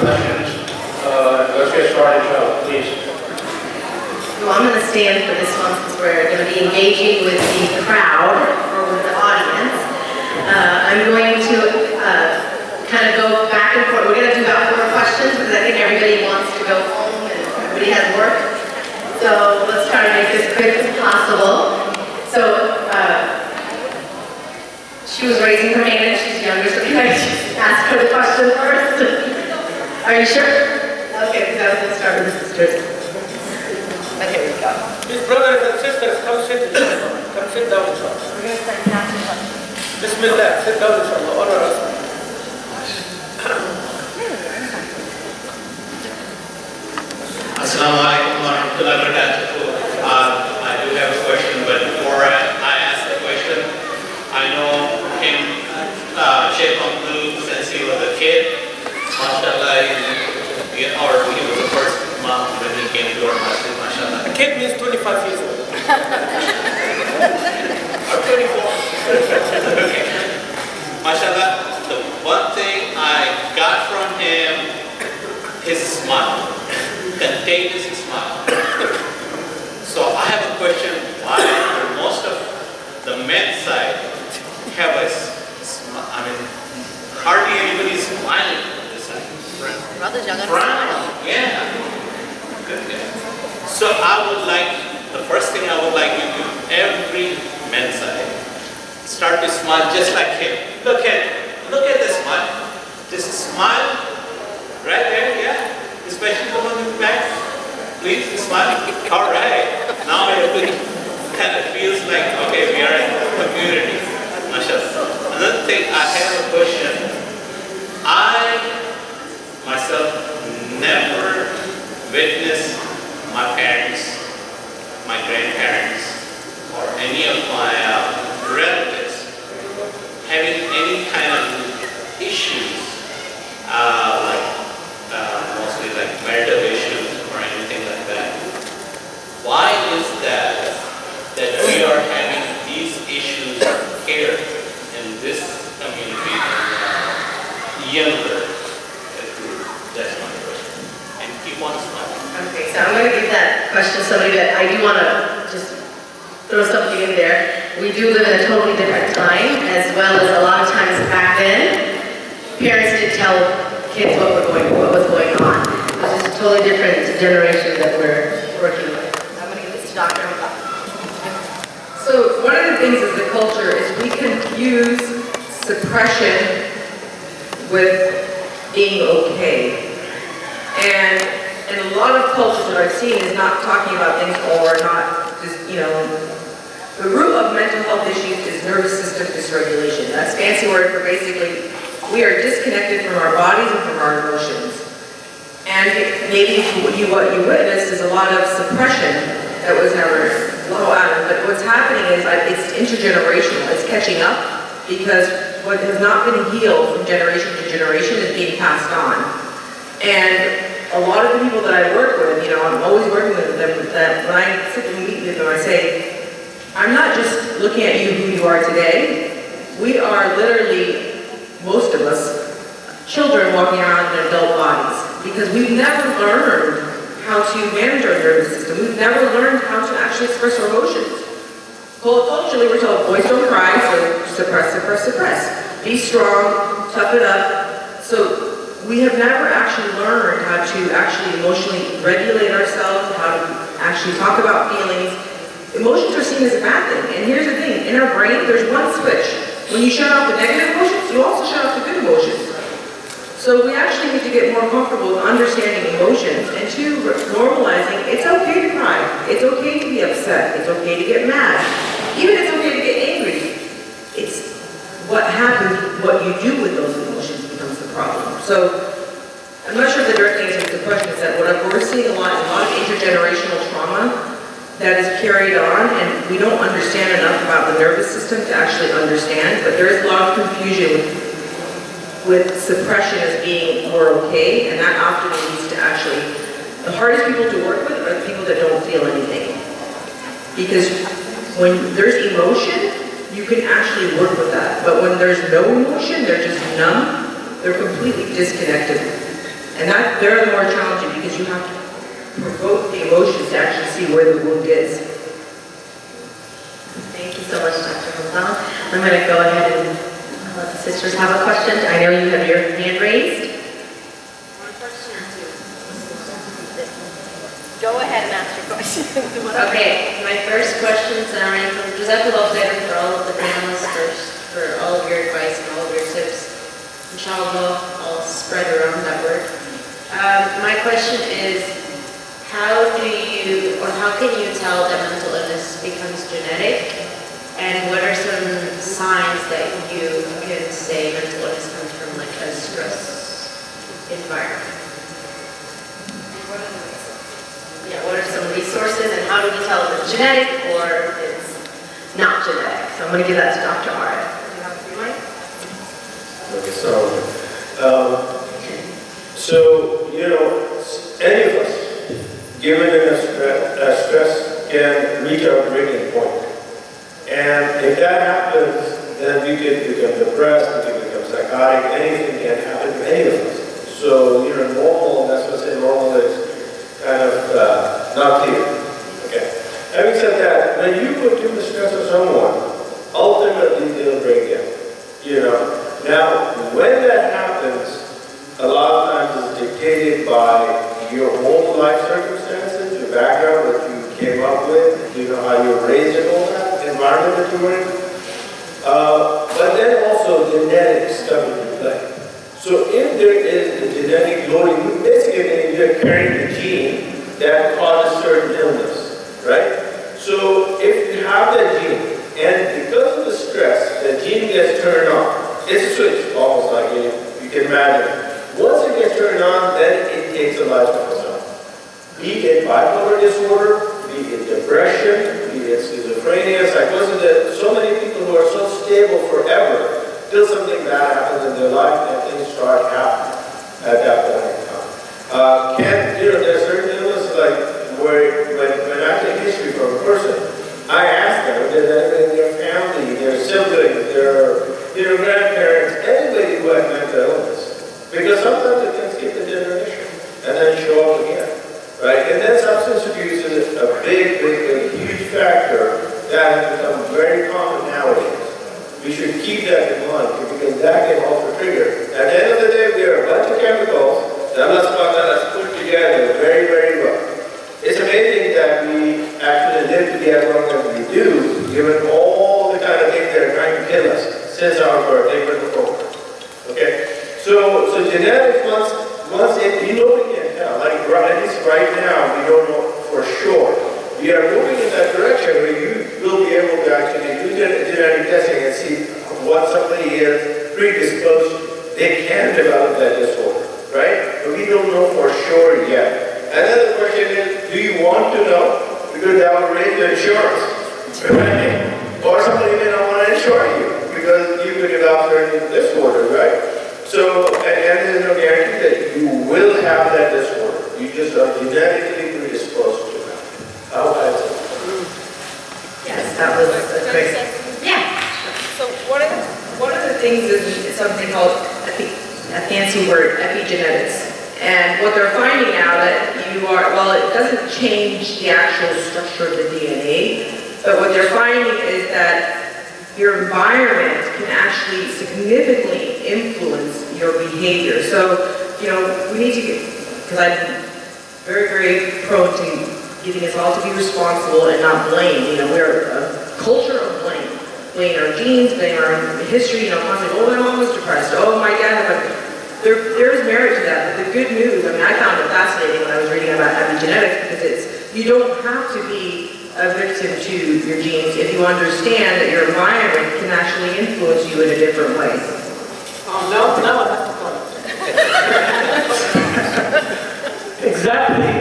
questions. Let's get started, Joe, please. Well, I'm going to stand for this one since we're going to be engaging with the crowd or with the audience. I'm going to kind of go back and forth. We're going to do about 4 questions because I think everybody wants to go home and everybody has work. So let's try to make this as quick as possible. So she was raising her hand and she's younger, so can I just ask her the question first? Are you sure? Okay, so let's start with the sisters. Okay, we go. His brothers and sisters, come sit down, inshallah. We're going to start asking questions. Bismillah, sit down, inshallah. Honor us. Assalamu alaikum wa rahmatullahi wa barakatuh. I do have a question, but before I ask the question, I know him, Sheikh Abdul, since he was a kid. MashaAllah, he was the first Imam when he came to our masjid, MashaAllah. A kid means 25 years old. Or 24. Okay. MashaAllah, the one thing I got from him, his smile. Contagious smile. So I have a question, why most of the men's side have a smile? I mean, hardly anybody is smiling on this side. Brothers, y'all gotta Frown. smile. Yeah. Good. So the first thing I would like you to, every men's side, start to smile just like him. Look at the smile. Just smile right there, yeah. Especially the one in the back. Please smile. All right. Now it kind of feels like, okay, we are in the community. MashaAllah. Another thing, I have a question. I myself never witnessed my parents, my grandparents, or any of my relatives having any kind of issues, mostly like marital issues or anything like that. Why is that we are having these issues here in this community and younger group? That's my question. And keep on smiling. Okay, so I'm going to give that question to somebody that I do want to just throw something in there. We do live in a totally different time, as well as a lot of times back then, parents didn't tell kids what was going on. It's just a totally different generation that we're working with. I'm going to give this to Dr. Hamba. So one of the things as a culture is we confuse suppression with being okay. And in a lot of cultures that I've seen is not talking about things or not just, the root of mental health issues is nervous system dysregulation. That's a fancy word for basically we are disconnected from our bodies and from our emotions. And maybe what you witnessed is a lot of suppression that was never low out. But what's happening is it's intergenerational. It's catching up because what has not been healed from generation to generation is being passed on. And a lot of the people that I work with, I'm always working with them, that when I sit and meet with them, I say, I'm not just looking at you who you are today. We are literally, most of us, children walking around in adult bodies because we've never learned how to manage our nervous system. We've never learned how to actually express our emotions. Culturally, we're told boys don't cry, so suppress. Be strong, tough it up. So we have never actually learned how to actually emotionally regulate ourselves, how to actually talk about feelings. Emotions are seen as a bad thing. And here's the thing, in our brain, there's one switch. When you shut off the negative emotions, you also shut off the good emotions. So we actually need to get more comfortable with understanding emotions and normalizing it's okay to cry. It's okay to be upset. It's okay to get mad. Even it's okay to get angry. It's what happens, what you do with those emotions becomes the problem. So I'm not sure if the direct answer to the question is that what we're seeing a lot of intergenerational trauma that is carried on, and we don't understand enough about the nervous system to actually understand, but there is a lot of confusion with suppression as being more okay, and that often leads to actually, the hardest people to work with are the people that don't feel anything. Because when there's emotion, you can actually work with that, but when there's no emotion, they're just numb, they're completely disconnected. And they're the more challenging because you have to provoke the emotions to actually see where the wound is. Thank you so much, Dr. Gonzalez. I'm going to go ahead and let the sisters have a question. I know you have your hand raised. Go ahead and ask your question. Okay, my first question is from Jazakallah khair for all of the panelists, for all of your advice and all of your tips. Inshallah, I'll spread around that word. My question is, how can you tell that mental illness becomes genetic? And what are some signs that you can say mental illness comes from like a stress environment? Yeah, what are some resources and how do we tell if it's genetic or if it's not genetic? So I'm going to give that to Dr. Arif. Do you have a mic? Okay, so, any of us, given a stress, can reach our breaking point. And if that happens, then we can become depressed, we can become psychotic, anything can happen to any of us. So, normal, that's what I say, normal is kind of not clear. Okay. Having said that, when you put too much stress on someone, ultimately they'll break down. Now, when that happens, a lot of times it's dictated by your own life circumstances, your background, what you came up with, how you were raised and all that, environment that you were in. But then also genetics come into play. So if there is a genetic loading, basically you're carrying the gene that causes certain illness, right? So if you have that gene, and because of the stress, the gene gets turned on. It's a switch, almost like you can imagine. Once it gets turned on, then it takes a life of its own. Be it bipolar disorder, be it depression, be it schizophrenia, psychosis. There are so many people who are so stable forever, till something bad happens in their life and things start happening at that point in time. There's certain illnesses like when I take history from a person, I ask them if there's their family, their siblings, their grandparents, anybody who has mental illness. Because sometimes it can skip the generation and then show up again. Right? And then substance abuse is a big, huge factor that has become very common nowadays. We should keep that in mind because that can also trigger. At the end of the day, we are a bunch of chemicals that let's put together very, very well. It's amazing that we actually live together as long as we do, given all the kind of things that are trying to kill us since our birth, even before. Okay? So genetics, once we can tell, like at least right now, we don't know for sure. We are moving in that direction where you will be able to actually do genetic testing and see what somebody is predisposed to. They can develop that disorder, right? But we don't know for sure yet. And then the question is, do you want to know? Because that will raise the insurance, right? Or somebody may not want to insure you because you could develop certain disorders, right? So, and there's no guarantee that you will have that disorder. You just are genetically predisposed to that. I hope I answered. Yes, that was a great. Yeah. So One of the things is something called, a fancy word, epigenetics. And what they're finding now that it doesn't change the actual structure of the DNA, but what they're finding is that your environment can actually significantly influence your behavior. So, we need to get, because I'm very, very prone to getting us all to be responsible and not blame. We're a culture of blame. Blame our genes, blame our history, constantly, my mom was depressed, my dad, there's merit to that, but the good news, I found it fascinating when I was reading about epigenetics because you don't have to be a victim to your genes if you understand that your environment can actually influence you in a different way. Now I have to call. Exactly.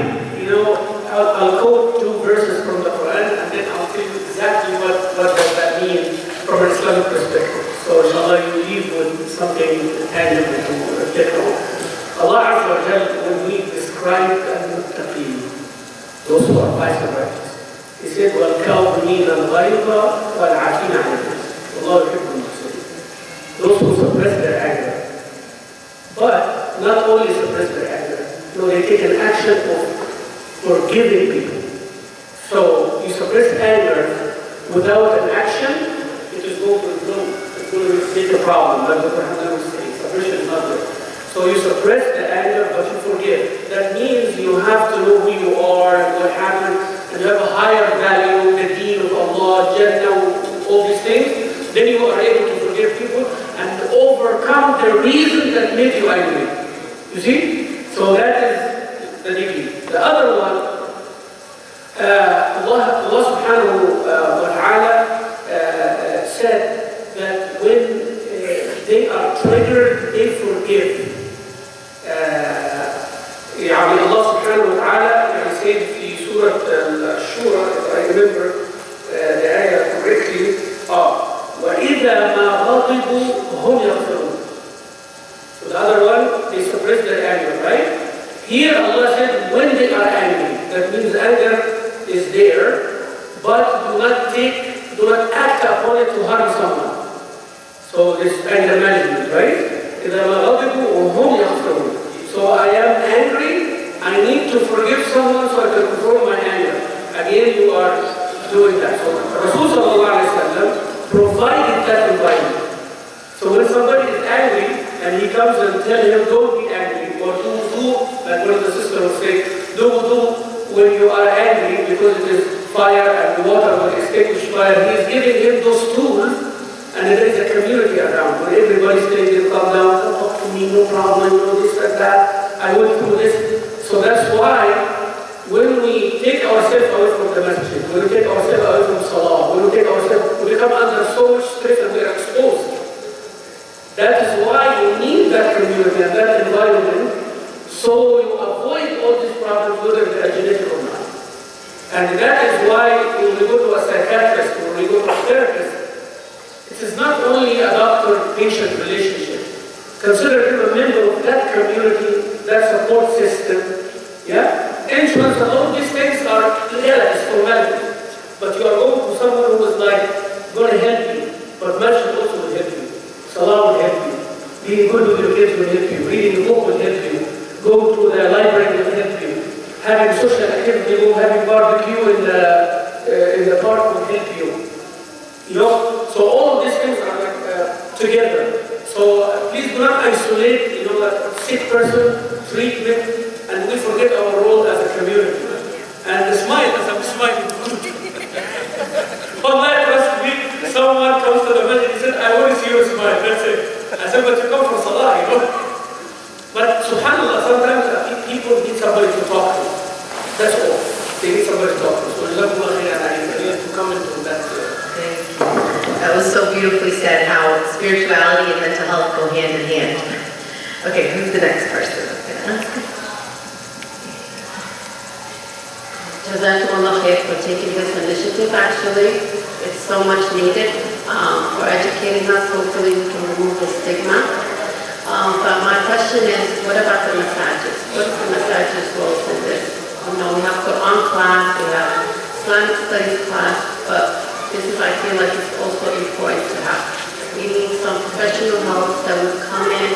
I'll quote two verses from the Quran and then I'll tell you exactly what does that mean from an Islamic perspective. So inshallah you leave with something tangible to reflect on. Allah Azza wa Jal, when we describe al-muttaqeen, those who are pious and righteous, He said, وَالْكَاظِمِينَ الْغَيْظَ وَالْعَافِينَ عَنِ النَّاسِ. Allah يحب المحسنين. Those who suppress their anger. But not only suppress their anger, take an action of forgiving people. So you suppress anger without an action, it is going to grow. It's going to create a problem. That's what Muhammad was saying. Suppression is not good. So you suppress the anger, but you forgive. That means you have to know who you are and what happened, and you have a higher value, the deen of Allah, Jannah, all these things. Then you are able to forgive people and overcome the reason that made you angry. You see? So that is the degree. The other one, Allah subhanahu wa ta'ala said that when they are triggered, they forgive. يعني الله سبحانه وتعالى يعني said في سورة الشورى if I remember the ayah correctly وإذا ما غضبوا هم يغفرون. So the other one, they suppress their anger, right? Here Allah said when they are angry, that means anger is there, but do not act upon it to harm someone. So this anger management, right? إذا ما غضبوا وهم يغفرون. So I am angry, I need to forgive someone so I can control my anger. Again, you are doing that. So Rasul sallallahu alayhi wa sallam provided that environment. So when somebody is angry and he comes and tells him don't be angry or do like one of the sisters will say, do when you are angry because it is fire and the water will extinguish fire. He is giving him those tools and there is a community around where everybody stays and calm down, talk to me, no problem, this and that, I went through this. So that's why when we take ourselves away from the masjid, when we take ourselves away from salah, when we take ourselves, we become under so much stress and we are exposed. That is why you need that community and that environment so you avoid all these problems whether they are genetic or not. And that is why when we go to a psychiatrist or we go to a therapist, it is not only a doctor-patient relationship. Consider him a member of that community, that support system. Yeah? Insurance and all these things are legalities, formalities. But you are going to someone who is like going to help you. But masjid also will help you. Salah will help you. Being good with your kids will help you. Reading a book will help you. Going to the library will help you. Having social activity, having barbecue in the park will help you. You know, so all of these things are together. So please do not isolate, a sick person, treatment, and we forget our role as a community. And smile as I'm smiling. One night last week, someone comes to the masjid and he said, I want to see your smile. That's it. I said, but you come from Salah, But subhanAllah, sometimes people need somebody to talk to. That's all. They need somebody to talk to. So Jazakumullah khairan, I need to come into that. That was so beautifully said, how spirituality and mental health go hand in hand. Okay, who's the next person? Jazakumullah khair for taking this initiative. Actually, it's so much needed for educating us. Hopefully we can remove the stigma. But my question is, what about the massages? What is the massages role in this? We have Quran class, we have Islamic studies class, but this is, I feel like it's also important to have. We need some professional help that would come in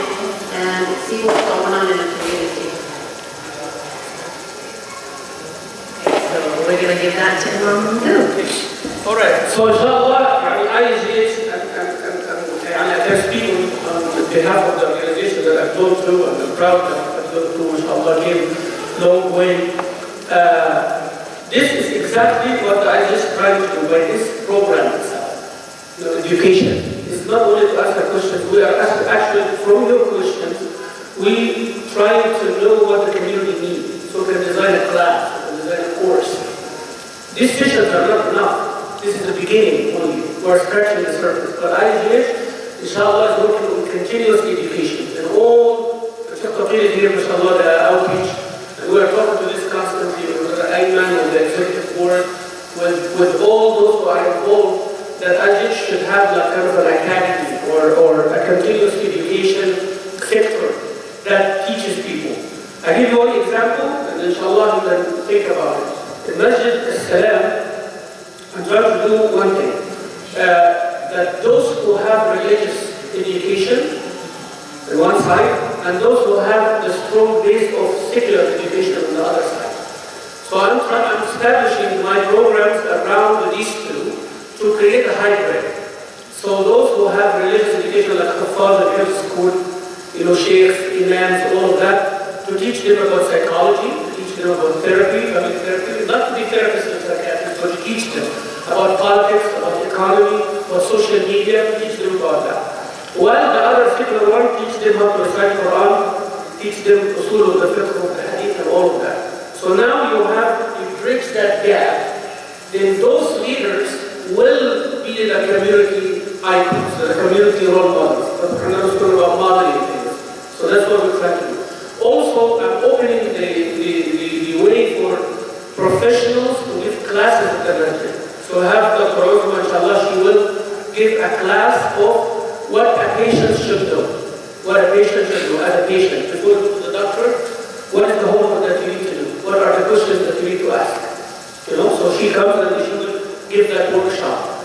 and see what's going on in the community. So we're going to give that to Imam too. All right. So inshallah, IGH and I can speak on behalf of the organization that I've gone through and I'm proud that I've gone through, inshallah, came a long way. This is exactly what I just tried to do by this program itself. Education. It's not only to ask a question, we are actually from your questions, we try to know what the community needs. So we can design a class, we can design a course. These sessions are not enough. This is the beginning only. We're scratching the surface. But IGH, inshallah, is working on continuous education. And all the Shaqaqir here, mashallah, the outreach, and we are talking to this constantly with the Ayman and the executive board, with all those who are involved, that IGH should have like kind of an academy or a continuous education sector that teaches people. I give you one example, and inshallah you can think about it. In Masjid As-Salam, I'm trying to do one thing. That those who have religious education on one side, and those who have the strong base of secular education on the other side. So I'm establishing my programs around these two to create a hybrid. So those who have religious education like Hafaz, the school, sheikhs, imams, all of that, to teach them about psychology, to teach them about therapy, family therapy, not to be therapists and psychiatrists, but to teach them about politics, about economy, about social media, teach them about that. While the other secular one, teach them how to recite Quran, teach them usul of the fiqh of the hadith and all of that. So now you bridge that gap, then those leaders will be the community icons, the community role models. But we're not talking about modeling things. So that's what we're trying to do. Also, I'm opening the way for professionals to give classes at the masjid. So I have Dr. Uzma, inshallah, she will give a class of what a patient should do. What a patient should do as a patient. Before you go to the doctor, what is the homework that you need to do? What are the questions that you need to ask? So she comes and she will give that workshop.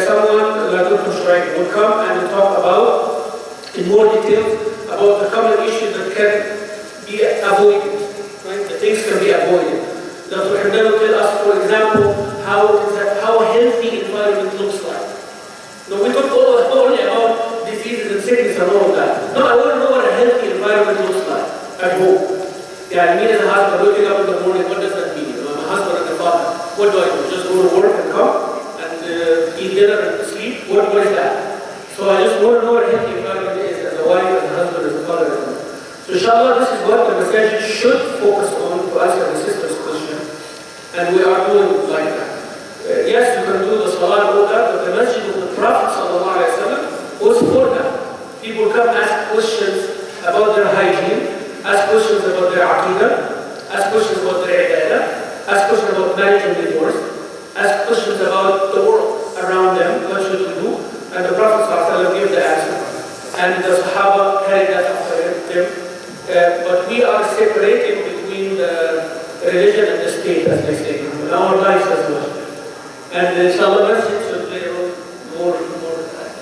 Someone like Dr. Shuraik will come and talk about, in more detail, about the common issues that can be avoided. Right? The things can be avoided. Dr. Hamdan will tell us, for example, how a healthy environment looks like. No, we talk only about diseases and sickness and all of that. No, I want to know what a healthy environment looks like at home. Yeah, me as a husband, waking up in the morning, what does that mean? I'm a husband and a father. What do I do? Just go to work and come and eat dinner and sleep? What is that? So I just want to know what a healthy environment is as a wife, as a husband, as a father. So inshallah, this is what the masajid should focus on to answer the sister's question. And we are doing like that. Yes, you can do the salah and all that, but the masjid of the Prophet ﷺ was for that. People come ask questions about their hygiene, ask questions about their aqidah, ask questions about their ibadah, ask questions about marriage and divorce, ask questions about the world around them, what should we do? And the Prophet ﷺ gave the answer. And the Sahaba carried that after them. But we are separating between the religion and the state, as they say, in our lives as well. And inshallah, masjid should play a role more in that.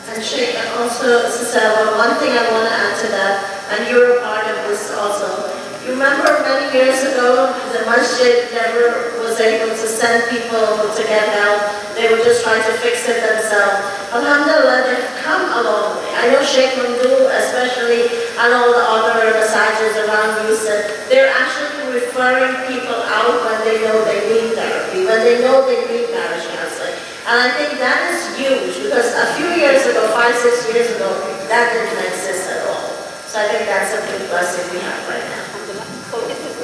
And Sheikh, and also, Sister Elva, one thing I want to add to that, and you're a part of this also. You remember many years ago, the masjid never was able to send people to get help. They were just trying to fix it themselves. Alhamdulillah, they've come a long way. I know Sheikh Mandu, especially, and all the other masajids around Houston, they're actually referring people out when they know they need therapy, when they know they need marriage counseling. And I think that is huge, because a few years ago, 5-6 years ago, that didn't exist at all. So I think that's a big blessing we have right now.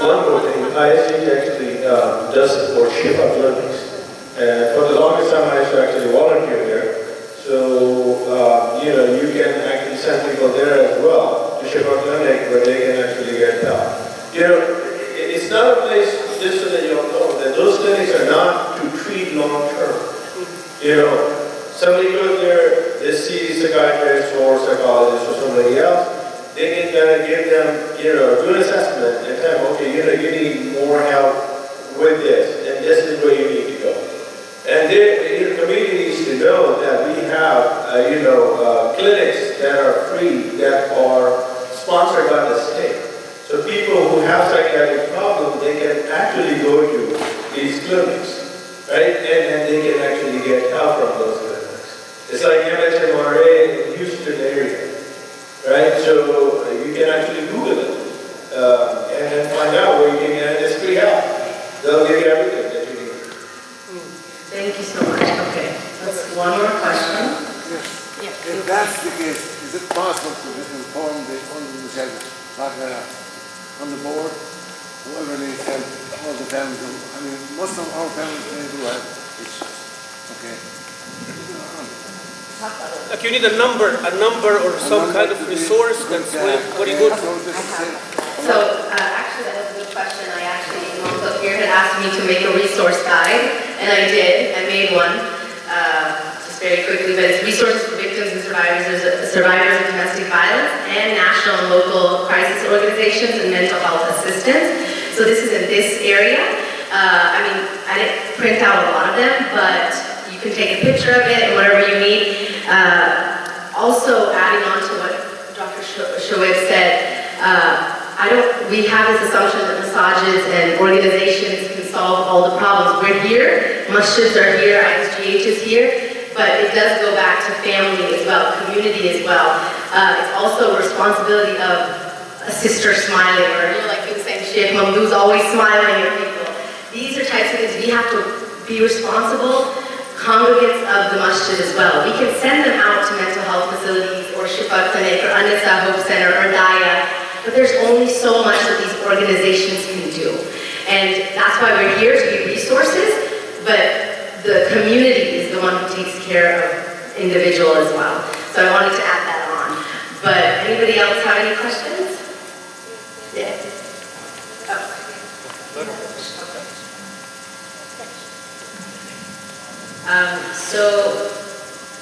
One more thing, ISG actually does support Shifa clinics. And for the longest time, I used to actually volunteer there. So, you can actually send people there as well to Shifa clinic where they can actually get help. It's not a place, just so that you all know, that those clinics are not to treat long term. Somebody goes there, they see a psychiatrist or psychologist or somebody else, they can kind of give them, do an assessment and tell them, okay, you need more help with this, and this is where you need to go. And the community needs to know that we have, clinics that are free, that are sponsored by the state. So people who have psychiatric problems, they can actually go to these clinics, right? And they can actually get help from those clinics. It's like MHMRA in the Houston area, right? So you can actually Google it and then find out where you can get this free help. They'll give you everything that you need. Thank you so much. Okay, let's one more question. If that's the case, is it possible to inform the Musajid, on the board, whoever needs help, all the families? I mean, most of our families, they do have issues. Okay. Like you need a number or some kind of resource that's what do you go to? So actually that was a good question. I actually, Imam Zafir had asked me to make a resource guide, and I did. I made one, just very quickly, but it's resources for victims and survivors of domestic violence and national and local crisis organizations and mental health assistance. So this is in this area. I didn't print out a lot of them, but you can take a picture of it and whatever you need. Also adding on to what Dr. Shoaib said, we have this assumption that massages and organizations can solve all the problems. We're here, masjids are here, ISGH is here, but it does go back to family as well, community as well. It's also a responsibility of a sister smiling, or like you were saying, Sheikh Mamdou's always smiling at people. These are types of things we have to be responsible congregants of the masjid as well. We can send them out to mental health facilities or Shifa Clinic or Anisa Hope Center or Daya, but there's only so much that these organizations can do. And that's why we're here, to be resources, but the community is the one who takes care of individual as well. So I wanted to add that on. But anybody else have any questions? Yeah. So,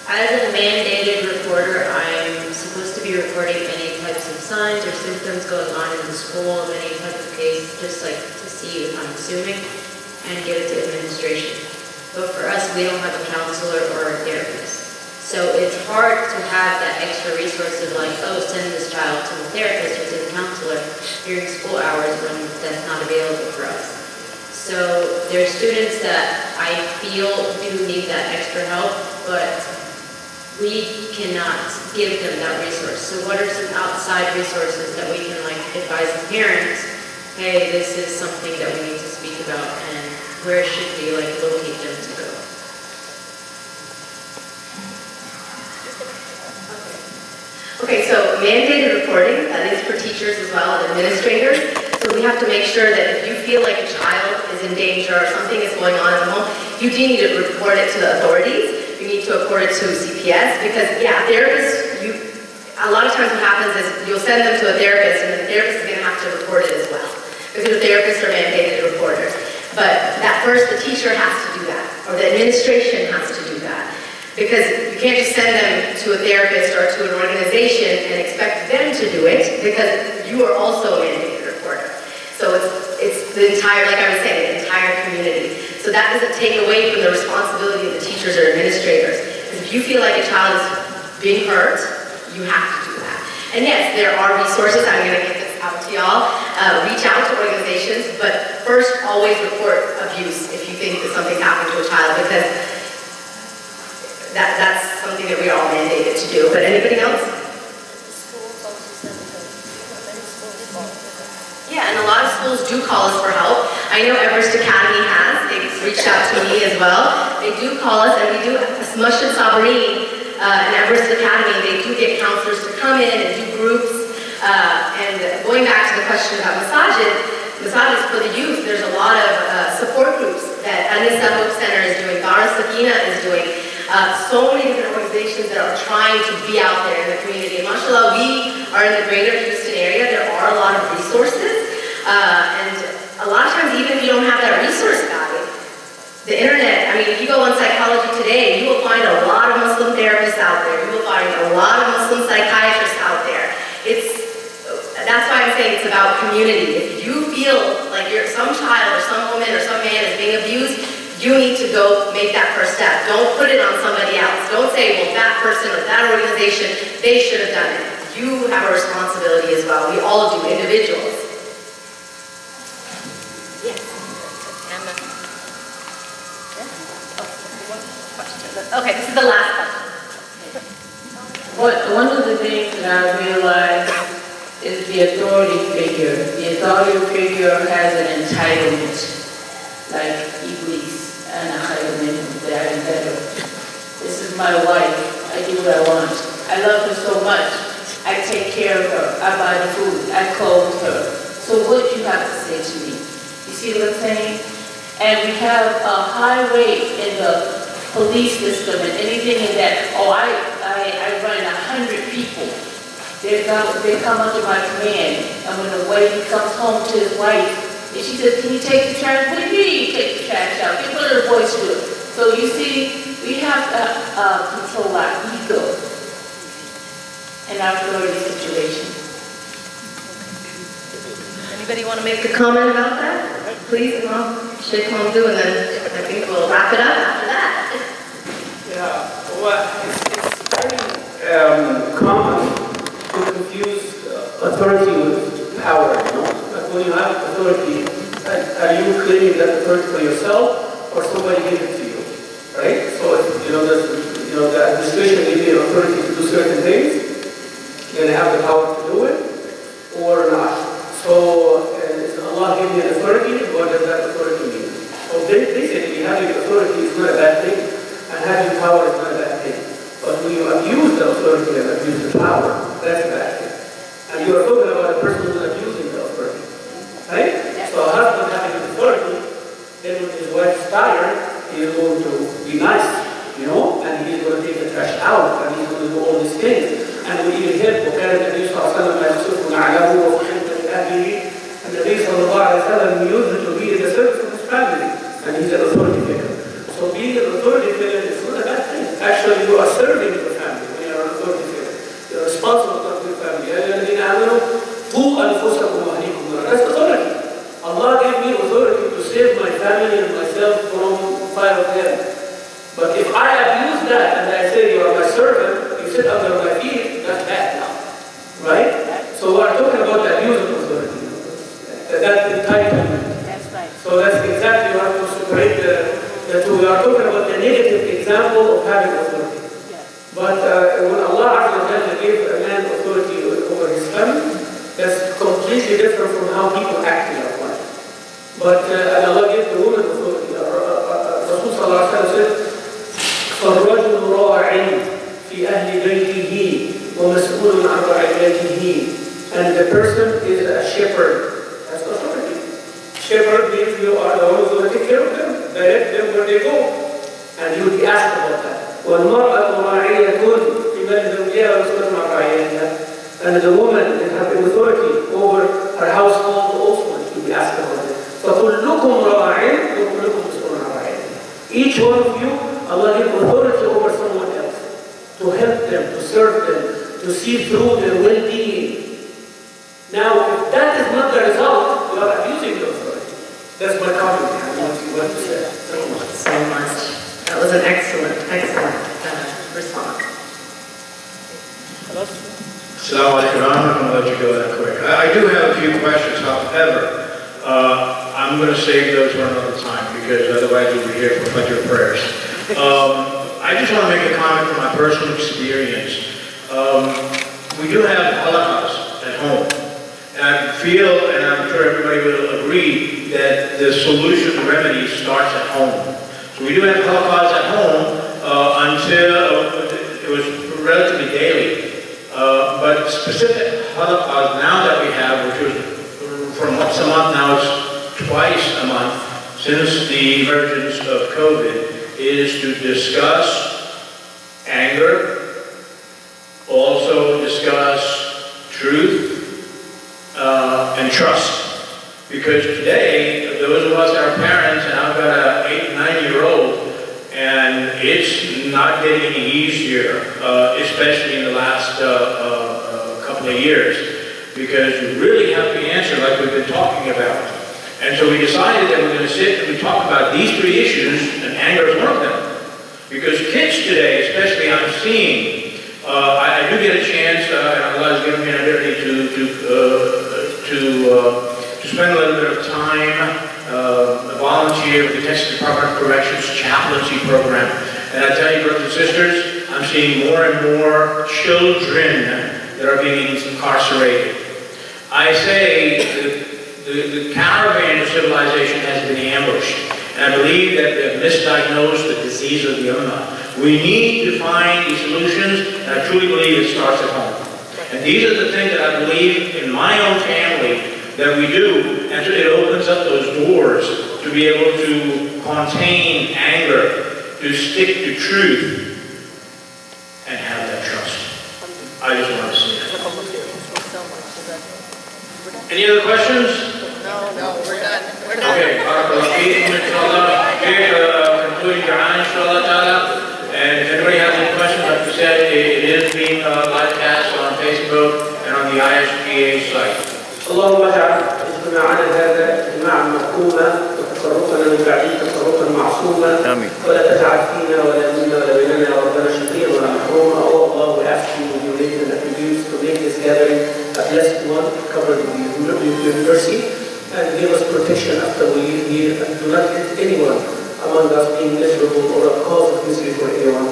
as a mandated reporter, I'm supposed to be reporting any types of signs or symptoms going on in the school of any type of case, just like to see if I'm assuming, and get it to administration. But for us, we don't have a counselor or a therapist. So it's hard to have that extra resource of like, oh, send this child to the therapist or to the counselor during school hours when that's not available for us. So there are students that I feel do need that extra help, but we cannot give them that resource. So what are some outside resources that we can like advise the parents, hey, this is something that we need to speak about, and where should we like locate them to go? Okay, so mandated reporting, that is for teachers as well and administrators. So we have to make sure that if you feel like a child is in danger or something is going on at the home, you do need to report it to the authorities. You need to report it to CPS because, yeah, therapists, a lot of times what happens is you'll send them to a therapist and the therapist is going to have to report it as well because the therapists are mandated reporters. But that first, the teacher has to do that or the administration has to do that. Because you can't just send them to a therapist or to an organization and expect them to do it because you are also a mandated reporter. So it's the entire, like I was saying, the entire community. So that doesn't take away from the responsibility of the teachers or administrators. Because if you feel like a child is being hurt, you have to do that. And yes, there are resources, I'm going to get this out to y'all. Reach out to organizations, but first always report abuse if you think that something's happened to a child because that's something that we are all mandated to do. But anybody else? Yeah, and a lot of schools do call us for help. I know Everest Academy has. They've reached out to me as well. They do call us, and we do, Masjid Sabri and Everest Academy, they do get counselors to come in and do groups. And going back to the question about massages for the youth, there's a lot of support groups that Anisa Hope Center is doing, Dara Sakina is doing. So many different organizations that are trying to be out there in the community. And mashallah, we are in the greater Houston area. There are a lot of resources. And a lot of times, even if you don't have that resource guide, the internet, I mean, if you go on Psychology Today, you will find a lot of Muslim therapists out there. You will find a lot of Muslim psychiatrists out there. That's why I'm saying it's about community. If you feel like some child or some woman or some man is being abused, you need to go make that first step. Don't put it on somebody else. Don't say, well, that person or that organization, they should have done it. You have a responsibility as well. We all do, individuals. Yes. Okay, this is the last question. One of the things that I realized is the authority figure. The authority figure has an entitlement, like Iblis. And this is my wife. I do what I want. I love her so much. I take care of her. I buy the food. I clothe her. So what do you have to say to me? You see what I'm saying? And we have a high rate in the police system and anything in that. Oh, I run 100 people. They come under my command. And when the wife comes home to his wife, and she says, can you take the trash? What do you mean take the trash out? Get one of the boys to it. So you see, we have to control our ego in our authority situation. Anybody want to make a comment about that? Please, Sheikh Mamdou, and then I think we'll wrap it up after that. Yeah, well, it's very common to confuse authority with power, you know? Like when you have authority, are you claiming that authority for yourself or somebody gave it to you, right? So if, the administration gave you authority to do certain things, you're going to have the power to do it or not. So is Allah giving you authority? What does that authority mean? So basically, having authority is not a bad thing, and having power is not a bad thing. But when you abuse the authority and abuse the power, that's a bad thing. And you are talking about a person who's abusing the authority, right? So a husband having authority, then when his wife's tired, he is going to be nice, and he's going to take the trash out, and he's going to do all these things. And we even hear وكان النبي صلى الله عليه وسلم يصرف نعله وخدمة أهله. النبي صلى الله عليه وسلم يثبت به the service of his family, and he's an authority figure. So being an authority figure is not a bad thing. Actually, you are serving the family when you are an authority figure. You are responsible for the family. يا أيها الذين آمنوا قوا أنفسكم وأهليكم نارا. That's authority. Allah gave me authority to save my family and myself from fire of hell. But if I abuse that and I say you are my servant, you sit under my feet, that's bad now, right? So we are talking about the abuse of authority. That's entitlement. That's right. So that's exactly, you have to separate the two. We are talking about the negative example of having authority. But when Allah Azza wa Jalla gave a man authority over his family, that's completely different from how people act in our life. But and Allah gave the woman authority. Rasul Sallallahu Alaihi Wasallam said, فَالرَّجُلُ رَاعٍ فِي أَهْلِ بَيْتِهِ وَمَسْئُولٌ عَنْ رَعِيَّتِهِ. And the person is a shepherd. That's authority. Shepherd means you are the one who's going to take care of them, direct them where they go. And you will be asked about that. وَالْمَرْأَةُ رَاعِيَّةٌ فِي مَالِ زَوْجِهَا وَمَسْئُولٌ عَنْ رَعِيَّتِهَا. And the woman is having authority over her household also, she will be asked about it. فَكُلُّكُمْ رَاعٍ وَكُلُّكُمْ مَسْئُولٌ عَنْ رَعِيَّتِهِ. Each one of you, Allah gives authority over someone else, to help them, to serve them, to see through their well-being. Now, if that is not the result, you are abusing the authority. That's my comment. I want to say. Thank you so much. That was an excellent response. Assalamu alaikum. I'm not going to let you go that quick. I do have a few questions, however, I'm going to save those for another time because otherwise we'll be here for a bunch of prayers. I just want to make a comment from my personal experience. We do have halaqas at home. And I feel, and I'm sure everybody will agree, that the solution, the remedy starts at home. So we do have halaqas at home until it was relatively daily. But specific halaqas now that we have, which was from once a month, now it's twice a month since the emergence of COVID, is to discuss anger, also discuss truth, and trust. Because today, those of us that are parents, and I've got an 8 and 9-year-old, and it's not getting any easier, especially in the last couple of years, because you really have to answer like we've been talking about. And so we decided that we're going to sit and we talk about these 3 issues, and anger is one of them. Because kids today, especially I'm seeing, I do get a chance, and Allah has given me an ability to spend a little bit of time, volunteer with the Texas Department of Corrections chaplaincy program. And I tell you, brothers and sisters, I'm seeing more and more children that are being incarcerated. I say the caravan of civilization has been ambushed. And I believe that we have misdiagnosed the disease of the Ummah. We need to find these solutions, and I truly believe it starts at home. And these are the things that I believe in my own family that we do, and so it opens up those doors to be able to contain anger, to stick to truth, and have that trust. I just want to say that. Any other questions? No, we're done. We're done. Okay, concluding dua, inshallah ta'ala. And if anybody has any questions, like we said, it is being live cast on Facebook and on the ISGA site. اللهم اجعل اجتماعنا هذا اجتماعا مرحوما وتفرقنا من بعده تفرقا معصوما آمين. ولا تجعل فينا ولا منا ولا بيننا يا ربنا شقيا ولا محروما. Oh Allah, we ask you with your grace and attributes to make this gathering a blessed one, covered with your mercy, and give us protection after we leave here, and do not let anyone among us being miserable or a cause of misery for anyone.